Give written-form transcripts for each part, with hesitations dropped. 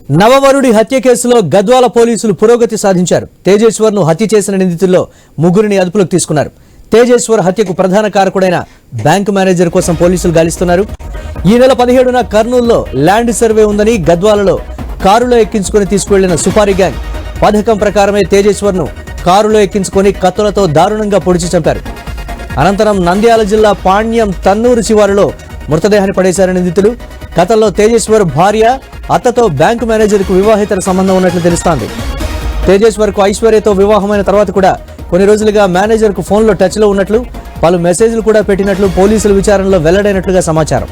నవవరుడి హత్య కేసులో గద్వాల పోలీసులు పురోగతి సాధించారు. తేజేశ్వర్ను హత్య చేసిన నిందితుల్లో ముగ్గురిని అదుపులోకి తీసుకున్నారు. తేజేశ్వర్ హత్యకు ప్రధాన కారకుడైన బ్యాంకు మేనేజర్ కోసం పోలీసులు గాలిస్తున్నారు. ఈ నెల 17న కర్నూలులో ల్యాండ్ సర్వే ఉందని గద్వాలలో కారులో ఎక్కించుకుని తీసుకువెళ్లిన సుపారీ గ్యాంగ్ పథకం ప్రకారమే తేజేశ్వర్ను కారులో ఎక్కించుకుని కత్తులతో దారుణంగా పొడిచి చంపారు. అనంతరం నంద్యాల జిల్లా పాణ్యం తన్నూరు శివారులో మృతదేహాన్ని పడేశారు నిందితులు. గతంలో తేజేశ్వర్ భార్య అత్తతో బ్యాంకు మేనేజర్కు వివాహేతర సంబంధం ఉన్నట్లు తెలుస్తోంది. తేజేశ్వర్కు ఐశ్వర్యతో వివాహమైన తర్వాత కూడా కొన్ని రోజులుగా మేనేజర్కు ఫోన్లో టచ్లో ఉన్నట్లు, పలు మెసేజ్లు కూడా పెట్టినట్లు పోలీసుల విచారణలో వెల్లడైనట్లుగా సమాచారం.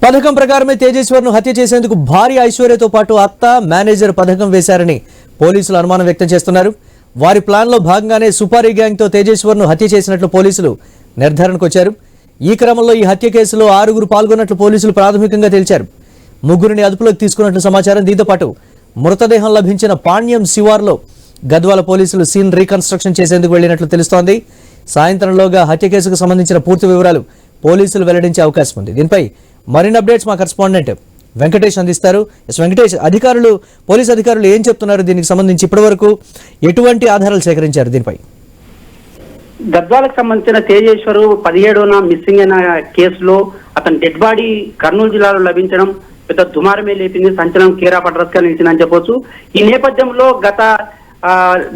పథకం ప్రకారమే తేజేశ్వర్ను హత్య చేసేందుకు భార్య ఐశ్వర్యతో పాటు అత్త, మేనేజర్ పథకం వేశారని పోలీసులు అనుమానం వ్యక్తం చేస్తున్నారు. వారి ప్లాన్లో భాగంగానే సుపారీ గ్యాంగ్తో తేజేశ్వర్ను హత్య చేసినట్లు పోలీసులు నిర్ధారణకు వచ్చారు. ఈ క్రమంలో ఈ హత్య కేసులో 6గురు పాల్గొన్నట్లు పోలీసులు ప్రాథమికంగా తేల్చారు. ముగ్గురిని అదుపులోకి తీసుకున్నట్లు సమాచారం. దీంతో పాటు మృతదేహం లభించిన పాణ్యం శివార్లో గద్వాల పోలీసులు సీన్ రీకన్స్ట్రక్షన్ చేసేందుకు వెళ్లినట్లు తెలుస్తోంది. సాయంత్రంలోగా హత్య కేసుకు సంబంధించిన పూర్తి వివరాలు పోలీసులు వెల్లడించే అవకాశం ఉంది. దీనిపై మరిన్ని అప్డేట్స్ మా కరెస్పాండెంట్ వెంకటేష్ అందిస్తారు. వెంకటేష్, పోలీసు అధికారులు ఏం చెప్తున్నారు? దీనికి సంబంధించి ఇప్పటివరకు ఎటువంటి ఆధారాలు సేకరించారు? దీనిపై గద్వాలకు సంబంధించిన తేజేశ్వర్ 17న మిస్సింగ్ అయిన కేసులో అతని డెడ్ బాడీ కర్నూలు జిల్లాలో లభించడం పెద్ద దుమారమే లేపింది. సంచలనం కేరా పట్రస్గా నిలిచిందని చెప్పొచ్చు. ఈ నేపథ్యంలో గత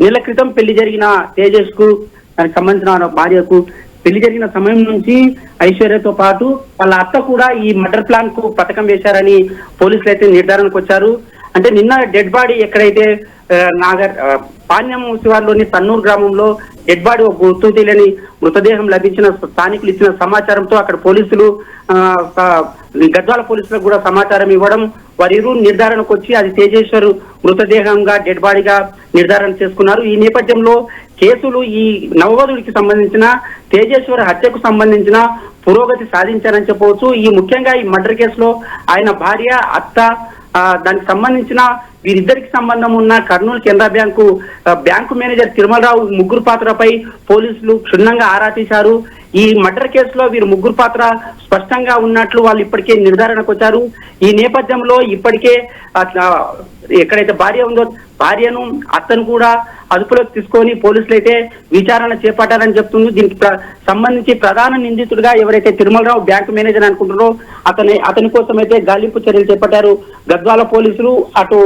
నెల క్రితం పెళ్లి జరిగిన తేజేష్ కు దానికి సంబంధించిన భార్యకు పెళ్లి జరిగిన సమయం నుంచి ఐశ్వర్యతో పాటు వాళ్ళ అత్త కూడా ఈ మర్డర్ ప్లాన్ కు పథకం వేశారని పోలీసులు అయితే నిర్ధారణకు వచ్చారు. అంటే నిన్న డెడ్ బాడీ ఎక్కడైతే పాణ్యం శివార్లోని తన్నూరు గ్రామంలో డెడ్ బాడీ ఒక గుర్తు తెలియని మృతదేహం లభించిన స్థానికులు ఇచ్చిన సమాచారంతో అక్కడ పోలీసులు గద్వాల పోలీసులకు కూడా సమాచారం ఇవ్వడం, వారిరు నిర్ధారణకు వచ్చి అది తేజేశ్వర్ మృతదేహంగా డెడ్ బాడీగా నిర్ధారణ చేసుకున్నారు. ఈ నేపథ్యంలో కేసులు ఈ నవవధుడికి సంబంధించిన తేజేశ్వర్ హత్యకు సంబంధించిన పురోగతి సాధించారని చెప్పవచ్చు. ఈ ముఖ్యంగా ఈ మర్డర్ కేసులో ఆయన భార్య, అత్త, దానికి సంబంధించిన వీరిద్దరికి సంబంధం ఉన్న కర్నూలు కెనరా బ్యాంకు మేనేజర్ తిరుమలరావు ముగ్గురు పాత్రపై పోలీసులు క్షుణ్ణంగా ఆరా తీశారు. ఈ మర్డర్ కేసులో వీరు ముగ్గురు పాత్ర స్పష్టంగా ఉన్నట్లు వాళ్ళు ఇప్పటికే నిర్ధారణకు వచ్చారు. ఈ నేపథ్యంలో ఇప్పటికే ఎక్కడైతే భార్య ఉందో భార్యను, అత్తను కూడా అదుపులోకి తీసుకొని పోలీసులు అయితే విచారణ చేపట్టారని చెప్తుంది. దీనికి సంబంధించి ప్రధాన నిందితుడిగా ఎవరైతే తిరుమలరావు బ్యాంకు మేనేజర్ అనుకుంటున్నారో అతని కోసం అయితే గాలింపు చర్యలు చేపట్టారు గద్వాల పోలీసులు. అటు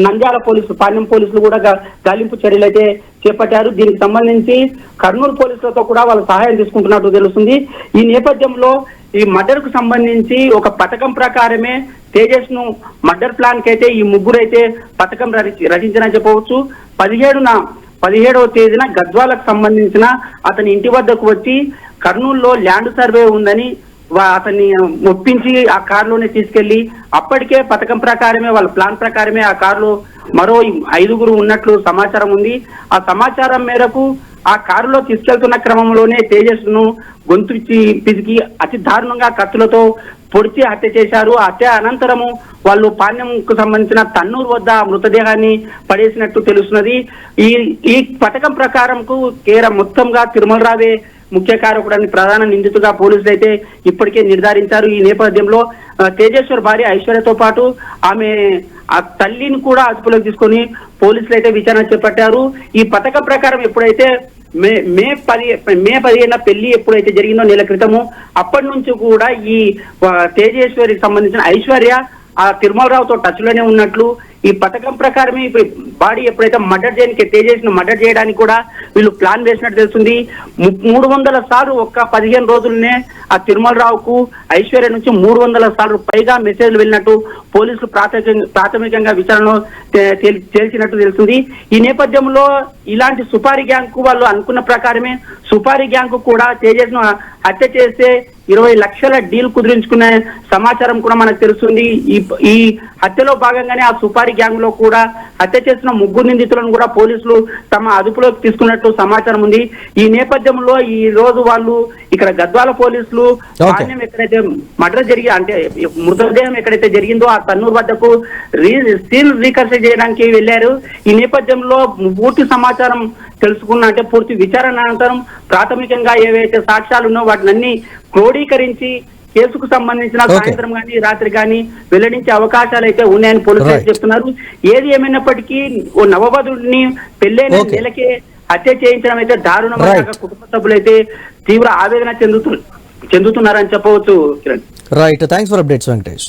నంద్యాల పోలీసులు, పాణ్యం పోలీసులు కూడా గాలింపు చర్యలు అయితే చేపట్టారు. దీనికి సంబంధించి కర్నూలు పోలీసులతో కూడా వాళ్ళు సహాయం తీసుకుంటున్నట్టు తెలుస్తుంది. ఈ నేపథ్యంలో ఈ మర్డర్ కు సంబంధించి ఒక పథకం ప్రకారమే తేజస్ ను మర్డర్ ప్లాన్ కి అయితే ఈ ముగ్గురు అయితే పథకం రచించారని చెప్పవచ్చు. 17వ తేదీన గద్వాలకు సంబంధించిన అతని ఇంటి వద్దకు వచ్చి కర్నూలులో ల్యాండ్ సర్వే ఉందని అతన్ని ఒప్పించి ఆ కారులోనే తీసుకెళ్లి అప్పటికే పథకం ప్రకారమే వాళ్ళ ప్లాన్ ప్రకారమే ఆ కారులో మరో 5గురు ఉన్నట్లు సమాచారం ఉంది. ఆ సమాచారం మేరకు ఆ కారులో తీసుకెళ్తున్న క్రమంలోనే తేజస్ ను గొంతు పిసికి అతి దారుణంగా కత్తులతో పొడిచి హత్య చేశారు. హత్య అనంతరము వాళ్ళు పాణ్యంకు సంబంధించిన తన్నూరు వద్ద మృతదేహాన్ని పడేసినట్టు తెలుస్తున్నది. ఈ పథకం ప్రకారంకు మొత్తంగా తిరుమలరావే ముఖ్య కారకుడని ప్రధాన నిందితుగా పోలీసులు అయితే ఇప్పటికే నిర్ధారించారు. ఈ నేపథ్యంలో తేజేశ్వర్ భార్య ఐశ్వర్యతో పాటు ఆమె ఆ తల్లిని కూడా అదుపులోకి తీసుకొని పోలీసులు అయితే విచారణ చేపట్టారు. ఈ పథకం ప్రకారం ఎప్పుడైతే మే 15న పెళ్లి ఎప్పుడైతే జరిగిందో నెల క్రితము, అప్పటి నుంచి కూడా ఈ తేజేశ్వరికి సంబంధించిన ఐశ్వర్య ఆ తిరుమలరావుతో టచ్ లోనే ఉన్నట్లు, ఈ పథకం ప్రకారమే ఇప్పుడు బాడీ ఎప్పుడైతే మర్డర్ చేయడానికి తేజేశ్ను మర్డర్ చేయడానికి కూడా వీళ్ళు ప్లాన్ వేసినట్టు తెలుస్తుంది. 300 సార్లు ఒక్క 15 రోజులనే ఆ తిరుమలరావుకు ఐశ్వర్య నుంచి 300 సార్లు పైగా మెసేజ్లు వెళ్ళినట్టు పోలీసులు ప్రాథమికంగా విచారణలో తేల్చినట్టు తెలుస్తుంది. ఈ నేపథ్యంలో ఇలాంటి సుపారీ గ్యాంగ్ కు వాళ్ళు అనుకున్న ప్రకారమే సుపారీ గ్యాంగ్ కూడా తేజస్ ను హత్య చేస్తే 20 లక్షల డీల్ కుదిరించుకునే సమాచారం కూడా మనకు తెలుస్తుంది. ఈ హత్యలో భాగంగానే ఆ సుపారీ గ్యాంగ్ లో కూడా హత్య చేసిన ముగ్గురు నిందితులను కూడా పోలీసులు తమ అదుపులోకి తీసుకున్నట్టు సమాచారం ఉంది. ఈ నేపథ్యంలో ఈ రోజు వాళ్ళు ఇక్కడ గద్వాల పోలీసులు Okay. మాన్యం ఎక్కడైతే మర్డర్ జరిగి అంటే మృతదేహం ఎక్కడైతే జరిగిందో ఆ తన్నూరు వద్దకు సీన్ రీకన్స్ట్రక్ట్ చేయడానికి వెళ్లారు. ఈ నేపథ్యంలో పూర్తి సమాచారం తెలుసుకున్న అంటే పూర్తి విచారణ అనంతరం ప్రాథమికంగా ఏవైతే సాక్ష్యాలు ఉన్నో వాటిని అన్ని క్రోడీకరించి కేసుకు సంబంధించిన Okay. సాయంత్రం కానీ రాత్రి కానీ వెల్లడించే అవకాశాలు అయితే ఉన్నాయని పోలీసులు Right. చెప్తున్నారు. ఏది ఏమైనప్పటికీ ఓ నవవధుడిని పెళ్ళైన Okay. నెలకే హత్య చేయించడం అయితే దారుణమైన Right. కుటుంబ సభ్యులు అయితే తీవ్ర ఆవేదన చెందుతున్నారని చెప్పవచ్చు Kiran. Right, thanks for updates Venkatesh.